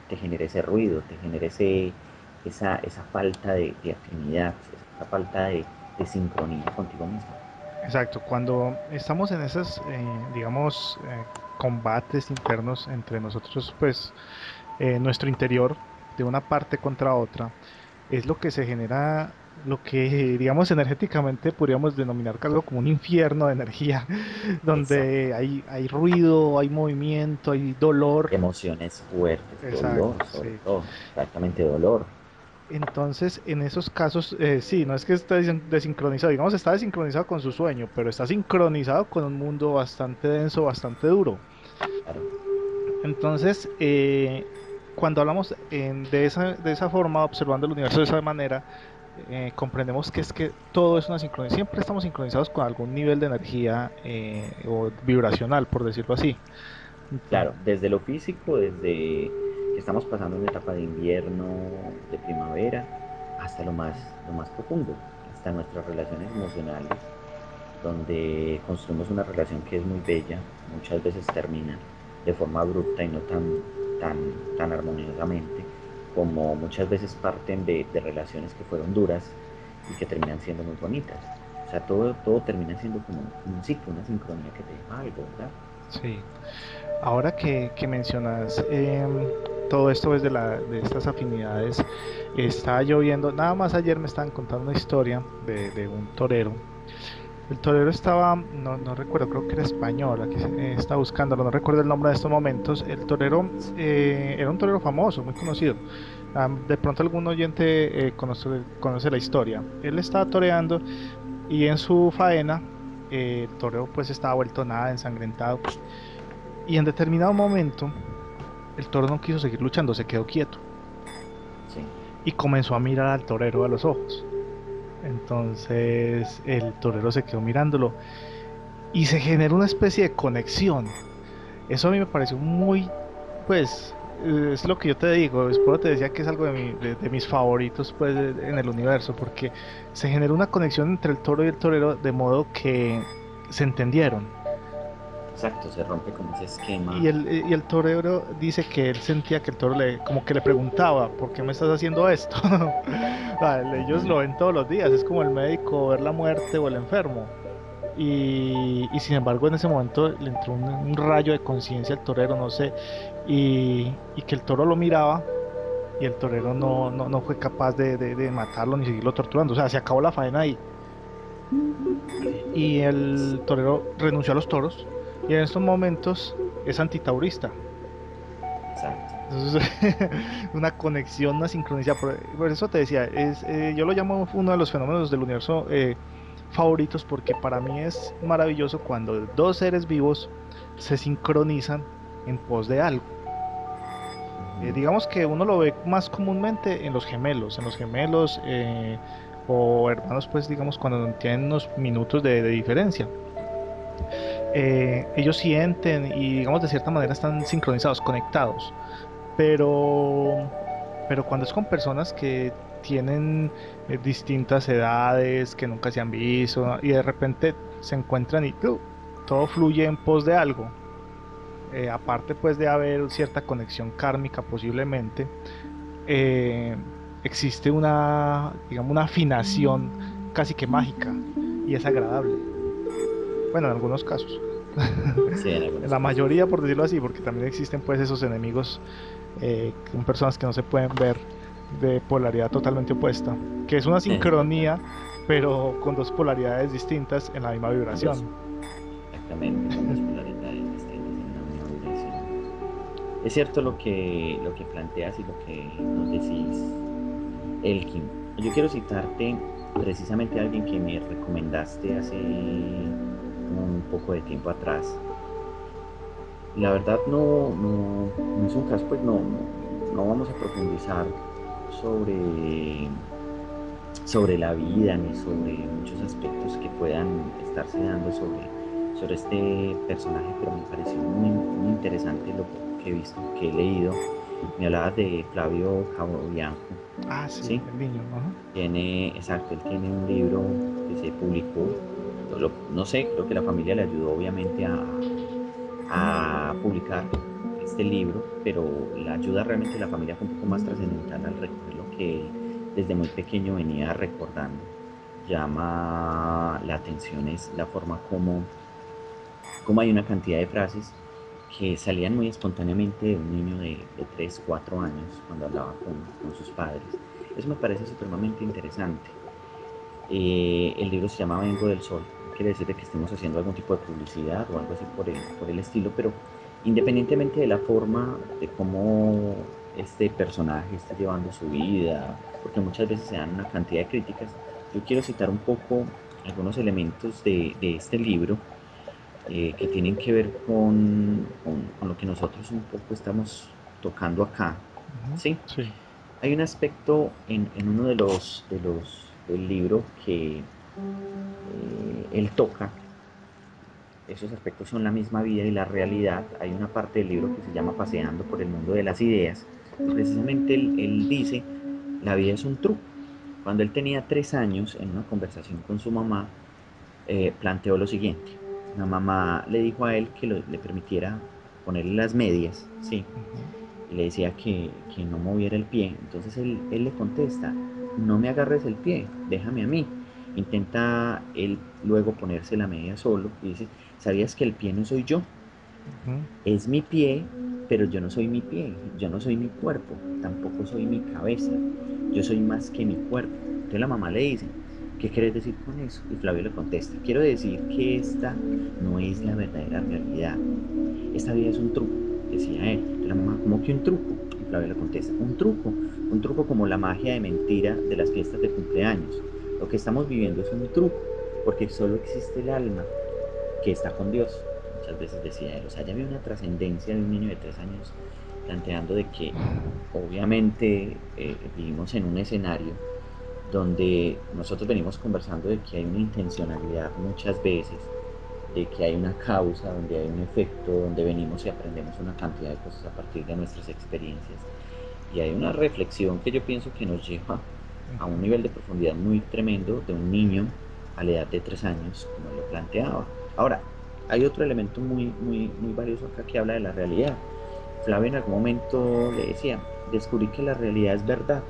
te genera ese ruido, te genera esa falta de afinidad, esa falta de sincronía contigo mismo. Exacto, cuando estamos en esos, digamos, combates internos entre nosotros, pues nuestro interior, de una parte contra otra, es lo que se genera, lo que, digamos, energéticamente podríamos denominar algo como un infierno de energía, Exacto. donde hay ruido, hay movimiento, hay dolor. Emociones fuertes, dolor Exacto, sobre sí. todo, exactamente dolor. Entonces, en esos casos, sí, no es que esté desincronizado, digamos, está desincronizado con su sueño, pero está sincronizado con un mundo bastante denso, bastante duro. Claro. Entonces, cuando hablamos de esa forma, observando el universo de esa manera, comprendemos que es que todo es una sincronización, siempre estamos sincronizados con algún nivel de energía o vibracional, por decirlo así. Claro, Entonces, desde lo físico, desde que estamos pasando una etapa de invierno, de primavera, hasta lo más profundo, hasta nuestras relaciones emocionales, donde construimos una relación que es muy bella, muchas veces termina de forma abrupta y no tan armoniosamente, como muchas veces parten de relaciones que fueron duras y que terminan siendo muy bonitas. O sea, todo termina siendo como un ciclo, una sincronía que te deja algo, ¿verdad? Sí. Ahora que mencionas todo esto desde de estas afinidades, estaba yo viendo, nada más ayer me estaban contando una historia de un torero. El torero estaba, no recuerdo, creo que era español, aquí está buscándolo, no recuerdo el nombre de estos momentos. El torero era un torero famoso, muy conocido. De pronto algún oyente conoce la historia. Él estaba toreando y en su faena el torero pues estaba vuelto nada, ensangrentado. Y en determinado momento el toro no quiso seguir luchando, se quedó quieto Sí, y comenzó a mirar al torero a los ojos. Entonces el torero se quedó mirándolo y se generó una especie de conexión. Eso a mí me pareció muy, pues, es lo que yo te digo, es por eso te decía que es algo de mis favoritos, pues, en el universo, porque se generó una conexión entre el toro y el torero de modo que se entendieron. exacto, se rompe como ese esquema. Y el torero dice que él sentía que el toro como que le preguntaba, ¿por qué me estás haciendo esto? Ellos Ujú. lo ven todos los días, es como el médico ver la muerte o el enfermo. Y sin embargo en ese momento le entró un rayo de conciencia al torero, no sé, y que el toro lo miraba y el torero no fue capaz de matarlo ni seguirlo torturando, o sea, se acabó la faena ahí. Y el torero renunció a los toros y en estos momentos es antitaurista. Exacto. Entonces, una conexión, una sincronicidad. Por eso te decía, yo lo llamo uno de los fenómenos del universo favoritos porque para mí es maravilloso cuando dos seres vivos se sincronizan en pos de algo. Ujú. Digamos que uno lo ve más comúnmente en los gemelos o hermanos, pues digamos cuando tienen unos minutos de diferencia. Ellos sienten y digamos de cierta manera están sincronizados, conectados, pero, pero cuando es con personas que tienen distintas edades, que nunca se han visto, ¿no? Y de repente se encuentran y todo fluye en pos de algo. Aparte pues de haber cierta conexión kármica posiblemente, eh, existe digamos, una afinación casi que mágica y es agradable. Bueno, en algunos casos. Sí, en En algunos la casos. mayoría, por decirlo así, porque también existen pues esos enemigos con personas que no se pueden ver de polaridad totalmente opuesta, que es una Es verdad. sincronía, pero con dos polaridades distintas en la misma Con dos, vibración. exactamente, con dos polaridades distintas en una misma vibración. Es cierto lo que planteas y lo que nos decís, Elkin. Yo quiero citarte precisamente a alguien que me recomendaste hace un poco de tiempo atrás. La verdad no es un caso, pues no vamos a profundizar sobre, sobre la vida ni sobre muchos aspectos que puedan estarse dando sobre este personaje, pero me pareció muy interesante lo poco que he visto, que he leído. Me hablabas de Flavio Cabo Bianco, Ah, sí, ¿sí? el niño. Ajá. Exacto, él tiene un libro que se publicó, no sé, creo que la familia le ayudó obviamente a publicar este libro, pero la ayuda realmente de la familia fue un poco más trascendental al recoger lo que él desde muy pequeño venía recordando. Llama la atención es la forma como hay una cantidad de frases que salían muy espontáneamente de un niño de 3 4 años cuando hablaba con sus padres. Eso me parece supremamente interesante. El libro se llama Vengo del Sol. No quiere decir de que estemos haciendo algún tipo de publicidad o algo así por el estilo, pero independientemente de la forma de cómo este personaje está llevando su vida, porque muchas veces se dan una cantidad de críticas, yo quiero citar un poco algunos elementos de este libro que tienen que ver con lo que nosotros un poco estamos tocando acá. Ujú. ¿Sí? Sí. Hay un aspecto en uno del libro que él toca, esos aspectos son la misma vida y la realidad. Hay una parte del libro que se llama Paseando por el mundo de las ideas, y precisamente él dice, la vida es un truco. Cuando él tenía 3 años, en una conversación con su mamá, planteó lo siguiente. La mamá le dijo a él que le permitiera ponerle las medias, ¿sí? Ujú. Y le decía que no moviera el pie. Entonces él le contesta, no me agarres el pie, déjame a mí. Intenta él luego ponerse la media solo y dice, ¿sabías que el pie no soy yo? Ujú. Es mi pie, pero yo no soy mi pie, yo no soy mi cuerpo, tampoco soy mi cabeza, yo soy más que mi cuerpo. Entonces la mamá le dice, ¿qué quieres decir con eso? Y Flavio le contesta, quiero decir que esta no es la verdadera realidad, esta vida es un truco, decía él. Entonces la mamá, ¿cómo que un truco? Y Flavio le contesta, un truco como la magia de mentira de las fiestas de cumpleaños. Lo que estamos viviendo es un truco, porque solo existe el alma que está con Dios. Muchas veces decía él, o sea, ya había una trascendencia de un niño de 3 años planteando de que obviamente vivimos en un escenario donde nosotros venimos conversando de que hay una intencionalidad muchas veces, de que hay una causa, donde hay un efecto, donde venimos y aprendemos una cantidad de cosas a partir de nuestras experiencias. Y hay una reflexión que yo pienso que nos lleva a un Ujú. nivel de profundidad muy tremendo de un niño a la edad de 3 años, como él lo planteaba. Ahora, hay otro elemento muy valioso acá que habla de la realidad. Flavio en algún momento le decía, descubrí que la realidad es verdad.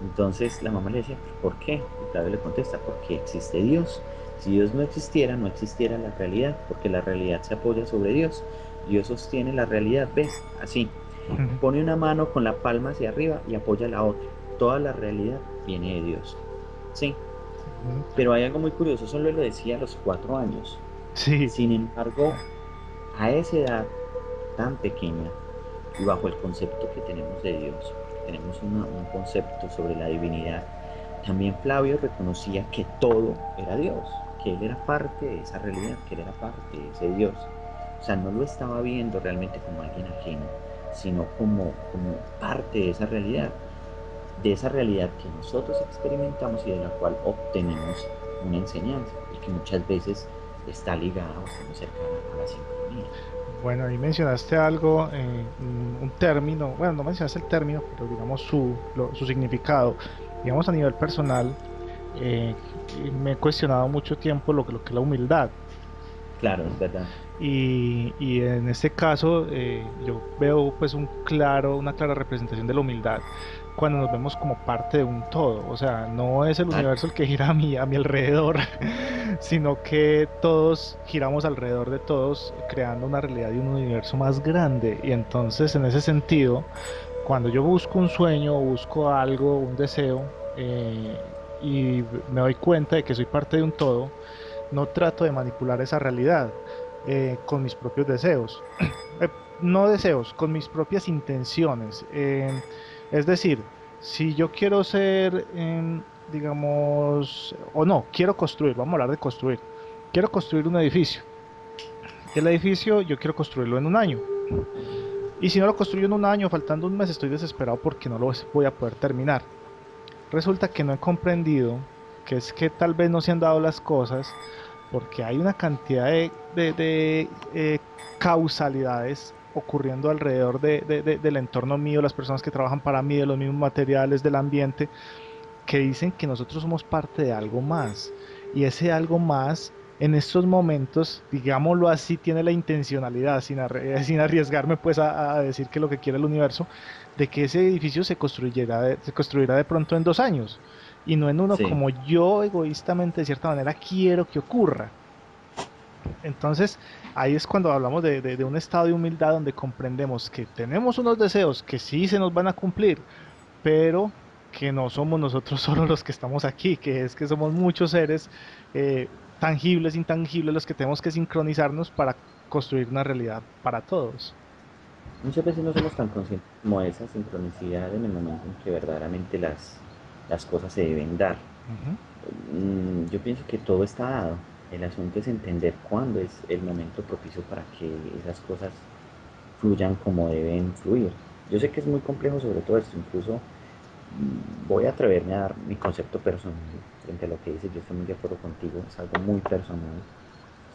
Entonces la mamá le decía, ¿por qué? Y Flavio le contesta, porque existe Dios. Si Dios no existiera, no existiera la realidad, porque la realidad se apoya sobre Dios. Dios sostiene la realidad, ¿ves? Así. Ujú. Pone una mano con la palma hacia arriba y apoya la otra. Toda la realidad viene de Dios. Sí, Ujú. pero hay algo muy curioso, eso lo decía a los 4 años. Sí. Sin embargo, a esa edad tan pequeña y bajo el concepto que tenemos de Dios, porque tenemos un concepto sobre la divinidad, también Flavio reconocía que todo era Dios, que él era parte de esa realidad, que él era parte de ese Dios. O sea, no lo estaba viendo realmente como alguien ajeno, sino como parte de esa realidad que nosotros experimentamos y de la cual obtenemos una enseñanza y que muchas veces está ligada o está muy cercana a la sincronía. Bueno, ahí mencionaste algo, un término, bueno, no mencionaste el término, pero digamos su significado. Digamos a nivel personal, me he cuestionado mucho tiempo lo que es la humildad. Claro, es verdad. Y en este caso, yo veo pues una clara representación de la humildad cuando nos vemos como parte de un todo. O sea, no es el Total. universo el que gira a mi alrededor, sino que todos giramos alrededor de todos, creando una realidad y un universo más grande. Y entonces, en ese sentido, cuando yo busco un sueño, busco algo, un deseo, y me doy cuenta de que soy parte de un todo, no trato de manipular esa realidad con mis propios deseos. No deseos, con mis propias intenciones. Es decir, si yo quiero ser, digamos, o no, quiero construir, vamos a hablar de construir. Quiero construir un edificio. Y el edificio yo quiero construirlo en un año. Y si no lo construyo en un año, faltando un mes, estoy desesperado porque no lo voy a poder terminar. Resulta que no he comprendido que es que tal vez no se han dado las cosas porque hay una cantidad de causalidades ocurriendo alrededor del entorno mío, las personas que trabajan para mí, de los mismos materiales, del ambiente, que dicen que nosotros somos parte de algo más. Y ese algo más, en estos momentos, digámoslo así, tiene la intencionalidad, sin arriesgarme pues a decir que lo que quiere el universo, de que ese edificio se construirá de pronto en 2 años y no en uno Sí. como yo egoístamente de cierta manera quiero que ocurra. Entonces, ahí es cuando hablamos de un estado de humildad donde comprendemos que tenemos unos deseos que sí se nos van a cumplir, pero que no somos nosotros solo los que estamos aquí, que es que somos muchos seres tangibles, intangibles, los que tenemos que sincronizarnos para construir una realidad para todos. Muchas veces no somos tan conscientes como de esa sincronicidad en el momento en que verdaderamente las cosas se deben dar. Ujú. Yo pienso que todo está dado. El asunto es entender cuándo es el momento propicio para que esas cosas fluyan como deben fluir. Yo sé que es muy complejo sobre todo esto, incluso voy a atreverme a dar mi concepto personal frente a lo que dices, yo estoy muy de acuerdo contigo, es algo muy personal,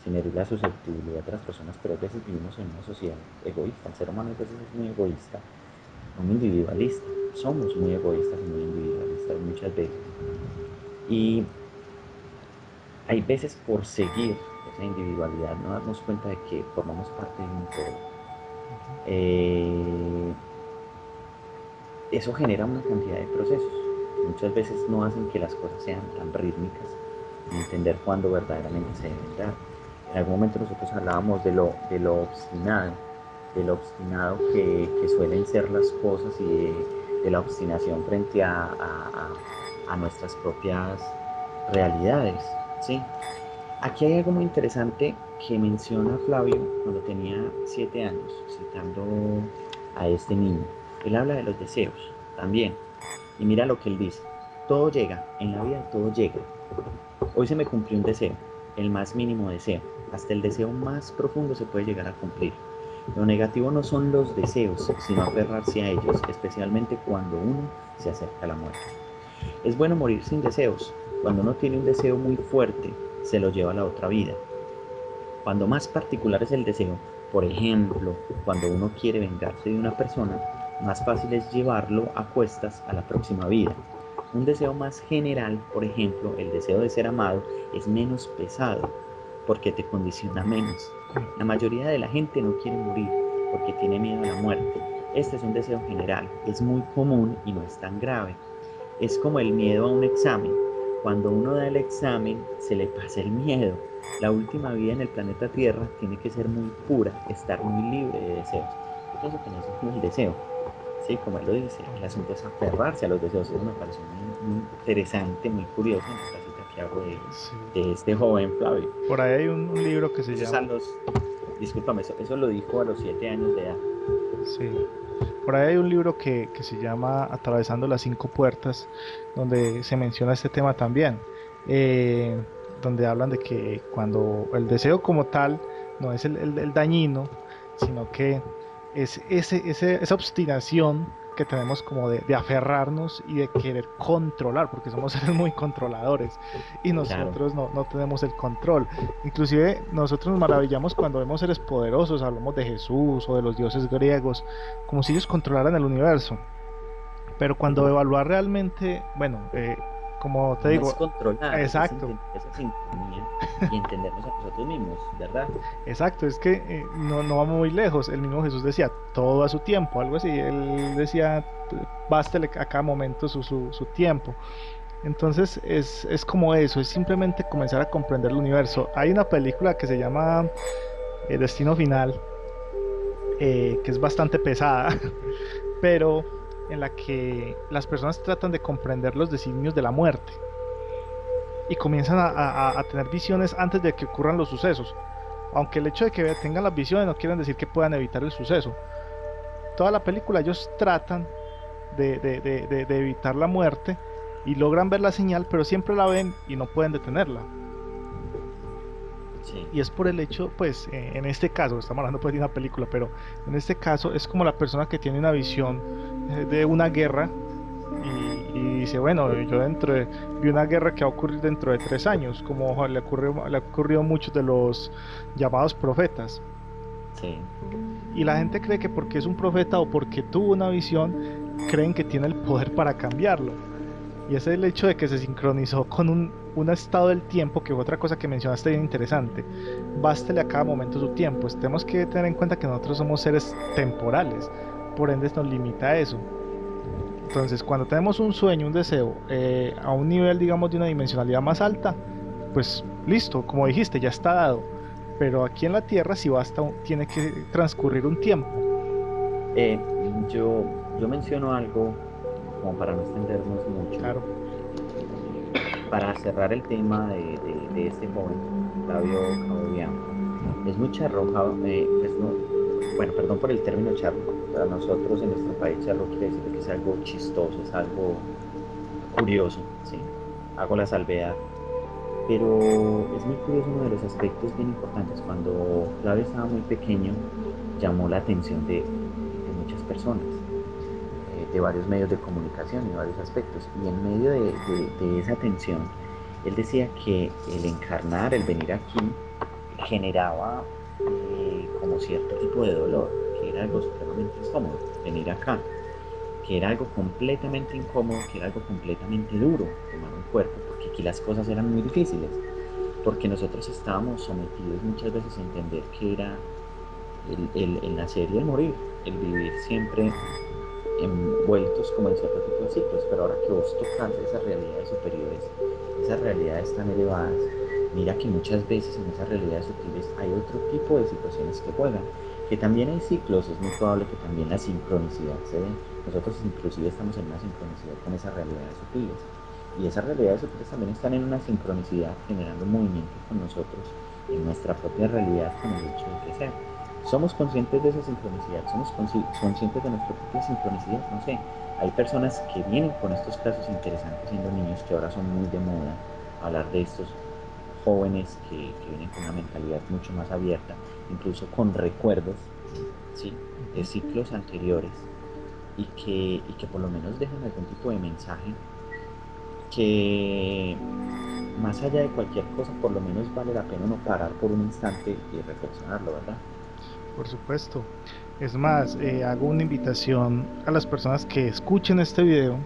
sin herir la susceptibilidad de las personas, pero a veces vivimos en una sociedad egoísta, el ser humano a veces es muy egoísta, muy individualista, somos muy egoístas y muy individualistas muchas veces, y hay veces por seguir esa individualidad, no darnos cuenta de que formamos parte de un todo. Ujú. Eh, Eso genera una cantidad de procesos. muchas veces no hacen que las cosas sean tan rítmicas, ni entender cuándo verdaderamente se deben dar. En algún momento nosotros hablábamos de lo obstinado que suelen ser las cosas y de la obstinación frente a nuestras propias realidades, ¿sí? Aquí hay algo muy interesante que menciona Flavio cuando tenía 7 años, citando a este niño. Él habla de los deseos también. Y mira lo que él dice. Todo llega, en la vida todo llega. Hoy se me cumplió un deseo, el más mínimo deseo. Hasta el deseo más profundo se puede llegar a cumplir. Lo negativo no son los deseos, sino aferrarse a ellos, especialmente cuando uno se acerca a la muerte. Es bueno morir sin deseos. Cuando uno tiene un deseo muy fuerte, se lo lleva a la otra vida. Cuando más particular es el deseo, por ejemplo, cuando uno quiere vengarse de una persona, más fácil es llevarlo a cuestas a la próxima vida. Un deseo más general, por ejemplo, el deseo de ser amado, es menos pesado porque te condiciona menos. La mayoría de la gente no quiere morir porque tiene miedo a la muerte. Este es un deseo general, es muy común y no es tan grave. Es como el miedo a un examen. Cuando uno da el examen, se le pasa el miedo. La última vida en el planeta Tierra tiene que ser muy pura, estar muy libre de deseos. Yo pienso que no es el deseo. Sí, como él lo dice, el asunto es aferrarse a los deseos. Eso me pareció muy interesante, muy curioso en esta cita que hago Sí. de este joven Flavio. Por ahí hay un libro que se Eso es a llama, los, discúlpame, eso lo dijo a los 7 años de edad. sí, por ahí hay un libro que se llama Atravesando las cinco puertas, donde se menciona este tema también, donde hablan de que cuando el deseo como tal no es el dañino, sino que es esa obstinación que tenemos como de aferrarnos y de querer controlar, porque somos seres muy controladores y Claro, nosotros no tenemos el control. Inclusive nosotros nos maravillamos cuando vemos seres poderosos, hablamos de Jesús o de los dioses griegos, como si ellos controlaran el universo. Pero cuando evaluar realmente, bueno, como te no es digo, controlar, es exacto, entender esa sintonía y entendernos a nosotros mismos, ¿verdad? exacto, es que no vamos muy lejos. El mismo Jesús decía, todo a su tiempo, algo así. Él decía, bástele a cada momento su tiempo. Entonces es como eso, es simplemente comenzar a comprender el universo. Hay una película que se llama Destino Final, que es bastante pesada, pero en la que las personas tratan de comprender los designios de la muerte y comienzan a tener visiones antes de que ocurran los sucesos. Aunque el hecho de que tengan las visiones no quiere decir que puedan evitar el suceso. Toda la película ellos tratan de evitar la muerte y logran ver la señal, pero siempre la ven y no pueden detenerla. Sí, Y es por el hecho, pues, en este caso, estamos hablando pues de una película, pero en este caso es como la persona que tiene una visión de una guerra y dice, bueno, yo vi una guerra que va a ocurrir dentro de 3 años, como le ha ocurrido a muchos de los llamados profetas. sí, Y la gente cree que porque es un profeta o porque tuvo una visión, creen que tiene el poder para cambiarlo. Y ese es el hecho de que se sincronizó con un estado del tiempo, que fue otra cosa que mencionaste bien interesante. Bástele a cada momento su tiempo. Pues tenemos que tener en cuenta que nosotros somos seres temporales, por ende nos limita a eso. Entonces, cuando tenemos un sueño, un deseo, a un nivel, digamos, de una dimensionalidad más alta, pues listo, como dijiste, ya está dado. Pero aquí en la Tierra sí basta, tiene que transcurrir un tiempo. Eh, yo menciono algo como para no extendernos mucho, Claro, para cerrar el tema de este joven, Flavio Cabobian. Es muy charro, pues no, bueno, perdón por el término charro, para nosotros en nuestro país charro quiere decir que es algo chistoso, es algo curioso, ¿sí? Hago la salvedad. Pero es muy curioso uno de los aspectos bien importantes. Cuando Flavio estaba muy pequeño, llamó la atención de muchas personas, de varios medios de comunicación y varios aspectos. Y en medio de esa atención, él decía que el encarnar, el venir aquí, generaba como cierto tipo de dolor, que era algo supremamente incómodo, venir acá, que era algo completamente incómodo, que era algo completamente duro tomar un cuerpo, porque aquí las cosas eran muy difíciles, porque nosotros estábamos sometidos muchas veces a entender que era el nacer y el morir, el vivir siempre envueltos como en cierto tipo de ciclos, pero ahora que vos tocas esas realidades superiores, esas realidades tan elevadas, mira que muchas veces en esas realidades sutiles hay otro tipo de situaciones que juegan, que también hay ciclos, es muy probable que también la sincronicidad se dé. Nosotros inclusive estamos en una sincronicidad con esas realidades sutiles. Y esas realidades sutiles también están en una sincronicidad generando un movimiento con nosotros en nuestra propia realidad con el hecho de crecer. Somos conscientes de esa sincronicidad, somos conscientes de nuestra propia sincronicidad, no sé. Hay personas que vienen con estos casos interesantes siendo niños que ahora son muy de moda, hablar de estos jóvenes que vienen con una mentalidad mucho más abierta, incluso con recuerdos, ¿sí? De Ujú. ciclos anteriores y que por lo menos dejan algún tipo de mensaje que más allá de cualquier cosa, por lo menos vale la pena uno parar por un instante y reflexionarlo, ¿verdad? Por supuesto. Es más, hago una invitación a las personas que escuchen este video,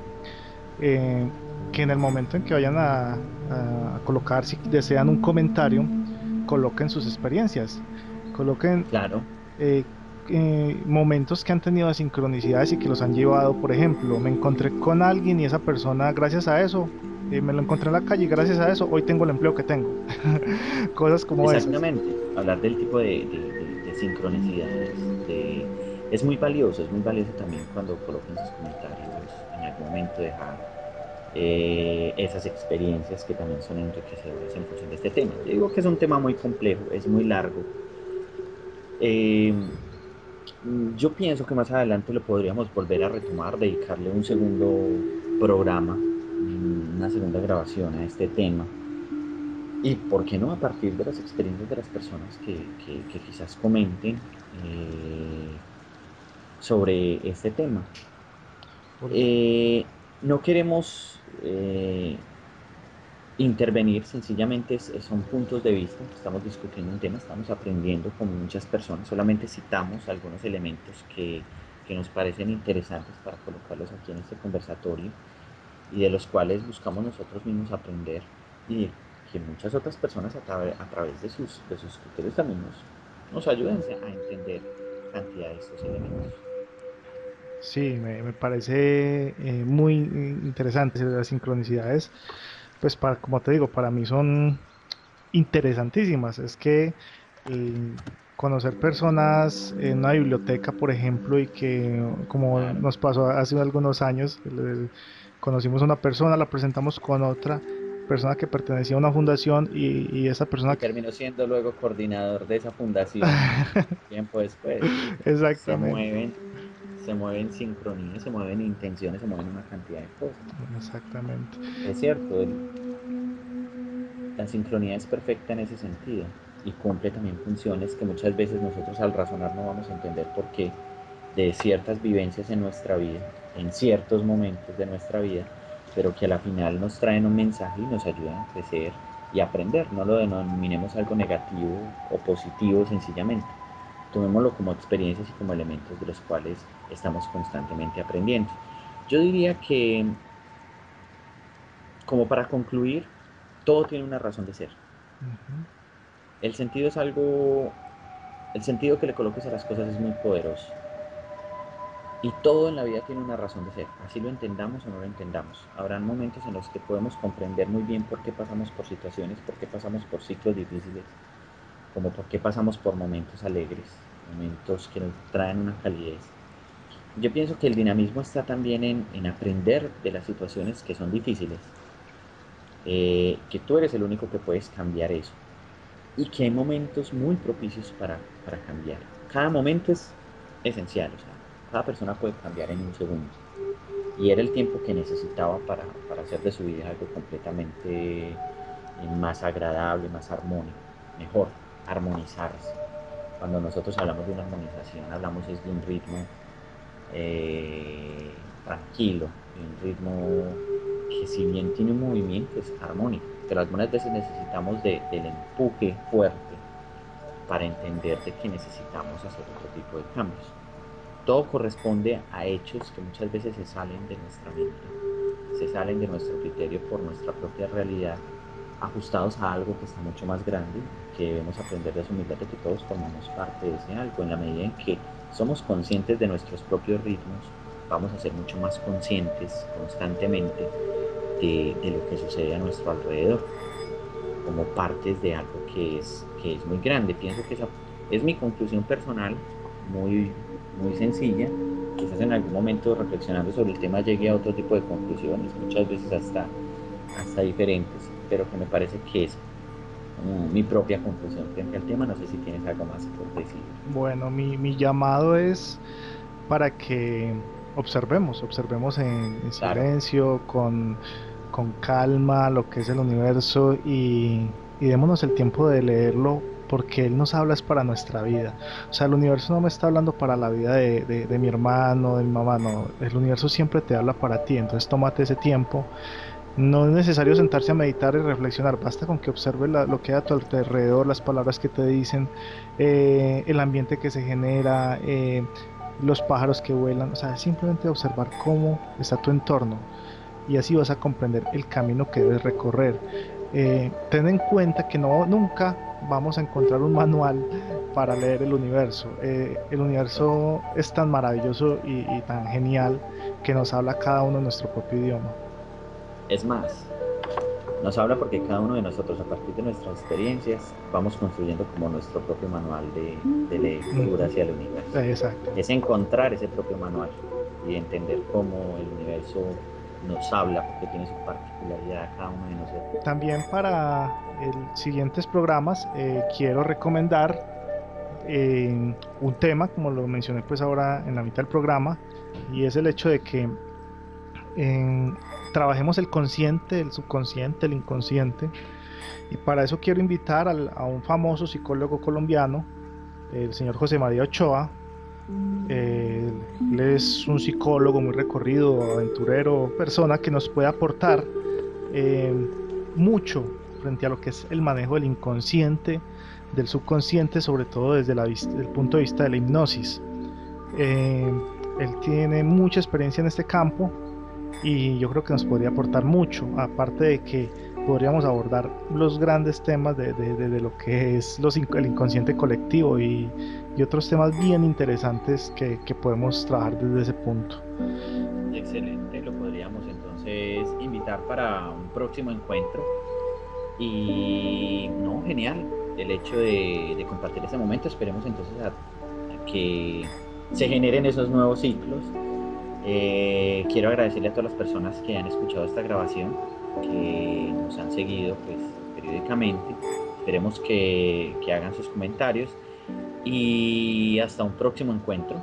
eh, que en el momento en que vayan a colocar, si desean un comentario, coloquen sus experiencias, coloquen Claro, eh, momentos que han tenido de sincronicidades y que los han llevado. Por ejemplo, me encontré con alguien y esa persona, gracias a eso, me lo encontré en la calle y gracias a eso hoy tengo el empleo que tengo. Cosas como esas. exactamente. Hablar del tipo de sincronicidades, es muy valioso también cuando coloquen sus comentarios, en algún momento dejar esas experiencias que también son enriquecedoras en función de este tema. Yo digo que es un tema muy complejo, es muy largo. Eh, yo pienso que más adelante lo podríamos volver a retomar, dedicarle un segundo programa, una segunda grabación a este tema. Y por qué no, a partir de las experiencias de las personas que quizás comenten sobre este tema. Por- Eh, no queremos intervenir, sencillamente son puntos de vista, estamos discutiendo un tema, estamos aprendiendo como muchas personas, solamente citamos algunos elementos que nos parecen interesantes para colocarlos aquí en este conversatorio y de los cuales buscamos nosotros mismos aprender y que muchas otras personas a través de sus criterios también nos ayuden a entender cantidad de estos elementos. Sí, me parece muy interesante las sincronicidades. Pues para, como te digo, para mí son interesantísimas. Es que el conocer personas en una biblioteca, por ejemplo, y que como Claro. nos pasó hace algunos años, conocimos a una persona, la presentamos con otra persona que pertenecía a una fundación y esa persona Y que... terminó siendo luego coordinador de esa fundación tiempo después. Se Exactamente, mueven, se mueven sincronías, se mueven intenciones, se mueven una cantidad de cosas. exactamente. Es cierto, la sincronía es perfecta en ese sentido y cumple también funciones que muchas veces nosotros al razonar no vamos a entender por qué de ciertas vivencias en nuestra vida, en ciertos momentos de nuestra vida, pero que a la final nos traen un mensaje y nos ayudan a crecer y a aprender. No lo denominemos algo negativo o positivo sencillamente. Tomémoslo como experiencias y como elementos de los cuales estamos constantemente aprendiendo. Yo diría que, como para concluir, todo tiene una razón de ser. Ujú. El sentido es algo, el sentido que le coloques a las cosas es muy poderoso. Y todo en la vida tiene una razón de ser, así lo entendamos o no lo entendamos. Habrán momentos en los que podemos comprender muy bien por qué pasamos por situaciones, por qué pasamos por ciclos difíciles, como por qué pasamos por momentos alegres, momentos que nos traen una calidez. Yo pienso que el dinamismo está también en aprender de las situaciones que son difíciles, que tú eres el único que puedes cambiar eso y que hay momentos muy propicios para cambiar. Cada momento es esencial, o sea, cada persona puede cambiar en un segundo. Y era el tiempo que necesitaba para hacer de su vida algo completamente más agradable, más armónico, mejor, armonizarse. Cuando nosotros hablamos de una armonización, hablamos es de un ritmo tranquilo, de un ritmo que si bien tiene un movimiento es armónico, pero algunas veces necesitamos del empuje fuerte para entender de que necesitamos hacer otro tipo de cambios. Todo corresponde a hechos que muchas veces se salen de nuestra mente, se salen de nuestro criterio por nuestra propia realidad, ajustados a algo que está mucho más grande, que debemos aprender de humildad de que todos formamos parte de ese algo, en la medida en que somos conscientes de nuestros propios ritmos, vamos a ser mucho más conscientes constantemente de lo que sucede a nuestro alrededor, como partes de algo que es muy grande. Pienso que esa es mi conclusión personal, muy, muy sencilla. Quizás en algún momento reflexionando sobre el tema llegue a otro tipo de conclusiones, muchas veces hasta diferentes, pero que me parece que es mi propia conclusión frente al tema. No sé si tienes algo más por decir. Bueno, mi llamado es para que observemos en Claro, silencio, con calma lo que es el universo y démonos el tiempo de leerlo porque Él nos habla es para nuestra vida. O sea, el universo no me está hablando para la vida de mi hermano, de mi mamá, no. El universo siempre te habla para ti, entonces tómate ese tiempo. No es necesario sentarse a meditar y reflexionar, basta con que observes lo que hay a tu alrededor, las palabras que te dicen, el ambiente que se genera, los pájaros que vuelan, o sea, simplemente observar cómo está tu entorno y así vas a comprender el camino que debes recorrer. Ten en cuenta que nunca vamos a encontrar un manual para leer el universo. El total. universo es tan maravilloso y tan genial que nos habla cada uno en nuestro propio idioma. Es más, nos habla porque cada uno de nosotros, a partir de nuestras experiencias, vamos construyendo como nuestro propio manual de lectura Ujú. hacia el universo. Exacto. Es encontrar ese propio manual y entender cómo el universo nos habla, porque tiene su particularidad a cada uno de nosotros. También para siguientes programas quiero recomendar un tema, como lo mencioné pues ahora en la mitad del programa, y es el hecho de que en- trabajemos el consciente, el subconsciente, el inconsciente, y para eso quiero invitar a un famoso psicólogo colombiano, el señor José María Ochoa. Él es un psicólogo muy recorrido, aventurero, persona que nos puede aportar eh, mucho frente a lo que es el manejo del inconsciente, del subconsciente, sobre todo desde el punto de vista de la hipnosis. Eh, Él tiene mucha experiencia en este campo y yo creo que nos podría aportar mucho, aparte de que podríamos abordar los grandes temas de lo que es el inconsciente colectivo y otros temas bien interesantes que podemos trabajar desde ese punto. Excelente, lo podríamos entonces invitar para un próximo encuentro. Y no, genial, el hecho de compartir ese momento. Esperemos entonces a que se generen esos nuevos ciclos. Quiero agradecerle a todas las personas que han escuchado esta grabación, que nos han seguido pues periódicamente. Esperemos que hagan sus comentarios y hasta un próximo encuentro.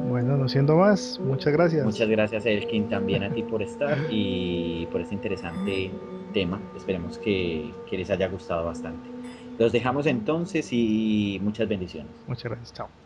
Bueno, no siendo más, muchas Muchas gracias. gracias, Elkin, también a ti por estar y por este interesante tema. Esperemos que les haya gustado bastante. Los dejamos entonces y muchas bendiciones. Muchas gracias. Chao.